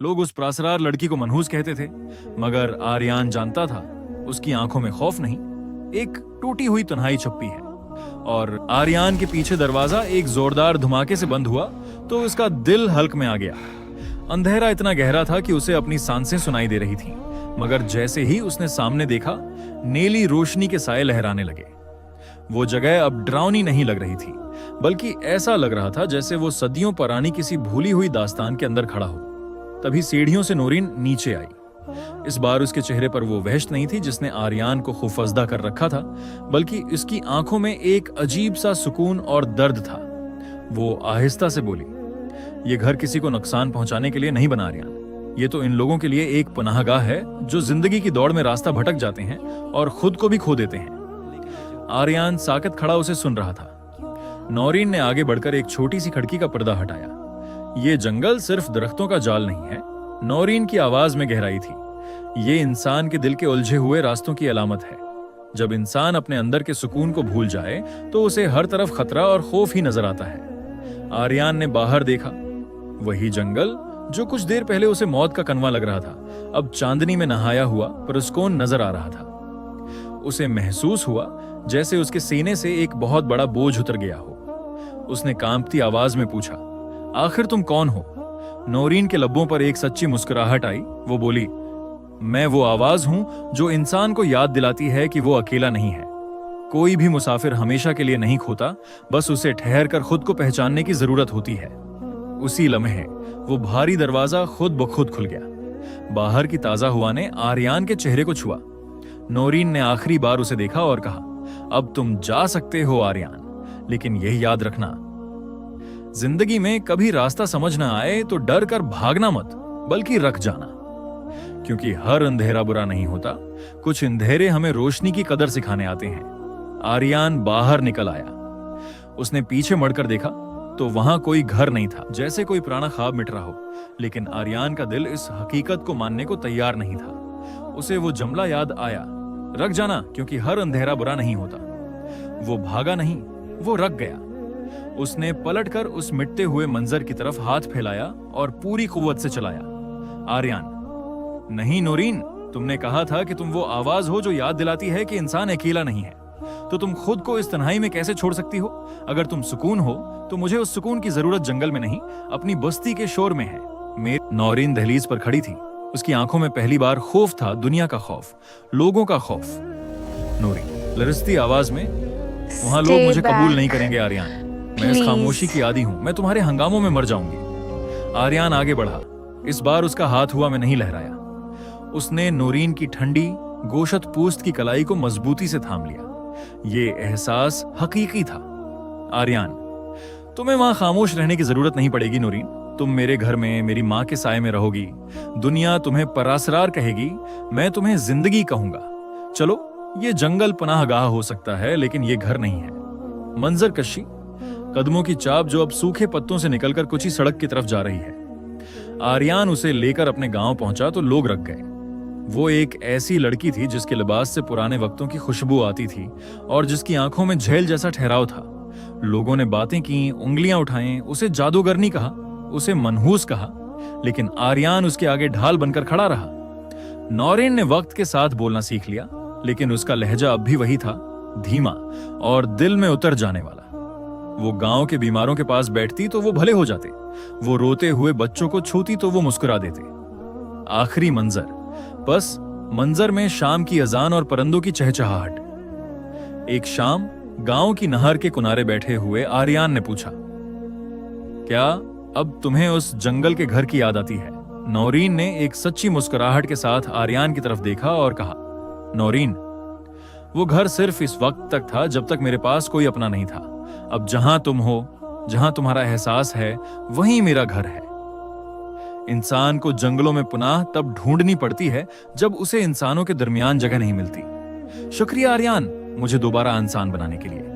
लोग उस प्रासरार लड़की को मनहूस कहते थे, मगर आर्यान जानता था उसकी आंखों में खौफ नहीं, एक टूटी हुई तन्हाई छुपी है। और आर्यान के पीछे दरवाजा एक जोरदार धमाके से बंद हुआ तो उसका दिल हल्क में आ गया। अंधेरा इतना गहरा था कि उसे अपनी सांसें सुनाई दे रही थीं, मगर जैसे ही उसने सामने देखा, नीली रोशनी के साए लहराने लगे। वो जगह अब डरावनी नहीं लग रही थी, बल्कि ऐसा लग रहा था जैसे वो सदियों पुरानी किसी भूली हुई दास्तान के अंदर खड़ा हो। तभी सीढ़ियों से नोरीन नीचे आई। इस बार उसके चेहरे पर वो वहशत नहीं थी जिसने आर्यान को खौफजदा कर रखा था, बल्कि इसकी आंखों में एक अजीब सा सुकून और दर्द था। वो आहिस्ता से बोली, ये घर किसी को नुकसान पहुंचाने के लिए नहीं बना आर्यान। ये तो इन लोगों के लिए एक पनाहगाह है जो जिंदगी की दौड़ में रास्ता भटक जाते हैं और खुद को भी खो देते हैं। आर्यान साकत खड़ा उसे सुन रहा था। नौरीन ने आगे बढ़कर एक छोटी सी खिड़की का पर्दा हटाया। ये जंगल सिर्फ दरख्तों का जाल नहीं है। नौरीन की आवाज में गहराई थी। ये इंसान के दिल के उलझे हुए रास्तों की अलामत है। जब इंसान अपने अंदर के सुकून को भूल जाए तो उसे हर तरफ खतरा और खौफ ही नजर आता है। आर्यान ने बाहर देखा। वही जंगल जो कुछ देर पहले उसे मौत का कनवा लग रहा था, अब चांदनी में नहाया हुआ पुरस्कोन नजर आ रहा था। उसे महसूस हुआ जैसे उसके सीने से एक बहुत बड़ा बोझ उतर गया हो। उसने कांपती आवाज में पूछा, आखिर तुम कौन हो? नौरीन के लब्बों पर एक सच्ची मुस्कुराहट आई। वो बोली, मैं वो आवाज हूं जो इंसान को याद दिलाती है कि वो अकेला नहीं है। कोई भी मुसाफिर हमेशा के लिए नहीं खोता, बस उसे ठहर कर खुद को पहचानने की जरूरत होती है। उसी लम्हे वो भारी दरवाजा खुद ब खुद खुल गया। बाहर की ताजा हवा ने आर्यान के चेहरे को छुआ। नौरीन ने आखिरी बार उसे देखा और कहा, अब तुम जा सकते हो आर्यान, लेकिन यही याद रखना, जिंदगी में कभी रास्ता समझ ना आए तो डर कर भागना मत, बल्कि रख जाना। क्योंकि हर अंधेरा बुरा नहीं होता, कुछ अंधेरे हमें रोशनी की कदर सिखाने आते हैं। आर्यान बाहर निकल आया। उसने पीछे मुड़कर देखा तो वहां कोई घर नहीं था, जैसे कोई पुराना ख्वाब मिट रहा हो। लेकिन आर्यान का दिल इस हकीकत को मानने को तैयार नहीं था। उसे वो जुमला याद आया, रख जाना, क्योंकि हर अंधेरा बुरा नहीं होता। वो भागा नहीं, वो रख गया। उसने पलटकर उस मिटते हुए मंजर की तरफ हाथ फैलाया और पूरी कुव्वत से चलाया। आर्यान, नहीं नौरीन, तुमने कहा था कि तुम वो आवाज हो जो याद दिलाती है कि इंसान अकेला नहीं है। तो तुम खुद को इस तन्हाई में कैसे छोड़ सकती हो? अगर तुम सुकून हो तो मुझे उस सुकून की जरूरत जंगल में नहीं, अपनी बस्ती के शोर में है। नौरीन दहलीज पर खड़ी थी। उसकी आंखों में पहली बार खौफ था, दुनिया का खौफ, लोगों का खौफ। नौरीन लरजती आवाज में, वहां लोग मुझे कबूल नहीं करेंगे आर्यान। मैं इस खामोशी की आदी हूं, मैं तुम्हारे हंगामों में मर जाऊंगी। आर्यान आगे बढ़ा। इस बार उसका हाथ हुआ में नहीं लहराया। उसने नौरीन की ठंडी गोशत पूस्त की कलाई को मजबूती से थाम लिया। ये एहसास हकीकी था। आर्यान, तुम्हें वहां खामोश रहने की जरूरत नहीं पड़ेगी नौरीन। तुम मेरे घर में मेरी माँ के साए में रहोगी। दुनिया तुम्हें परासरार कहेगी, मैं तुम्हें जिंदगी कहूंगा। चलो, ये जंगल पनाहगाह हो सकता है, लेकिन ये घर नहीं है। मंजर कशी, कदमों की चाप जो अब सूखे पत्तों से निकलकर कुछ ही सड़क की तरफ जा रही है। आर्यान उसे लेकर अपने गांव पहुंचा तो लोग रख गए। वो एक ऐसी लड़की थी जिसके लिबास से पुराने वक्तों की खुशबू आती थी और जिसकी आंखों में झेल जैसा ठहराव था। लोगों ने बातें की, उंगलियां उठाएं, उसे जादूगरनी कहा, उसे मनहूस कहा, लेकिन आर्यान उसके आगे ढाल बनकर खड़ा रहा। नौरीन ने वक्त के साथ बोलना सीख लिया, लेकिन उसका लहजा अब भी वही था, धीमा और दिल में उतर जाने वाला। वो गांव के बीमारों के पास बैठती तो वो भले हो जाते, वो रोते हुए बच्चों को छूती तो वो मुस्कुरा देते। आखिरी मंजर, बस मंजर में शाम की अजान और परंदों की चहचहाहट। एक शाम गांव की नहर के किनारे बैठे हुए आर्यान ने पूछा, क्या अब तुम्हें उस जंगल के घर की याद आती है? नौरीन ने एक सच्ची मुस्कुराहट के साथ आर्यान की तरफ देखा और कहा, नौरीन, वो घर सिर्फ इस वक्त तक था जब तक मेरे पास कोई अपना नहीं था। अब जहां तुम हो, जहां तुम्हारा एहसास है, वहीं मेरा घर है। इंसान को जंगलों में पुनः तब ढूंढनी पड़ती है जब उसे इंसानों के दरमियान जगह नहीं मिलती। शुक्रिया आर्यान, मुझे दोबारा इंसान बनाने के लिए।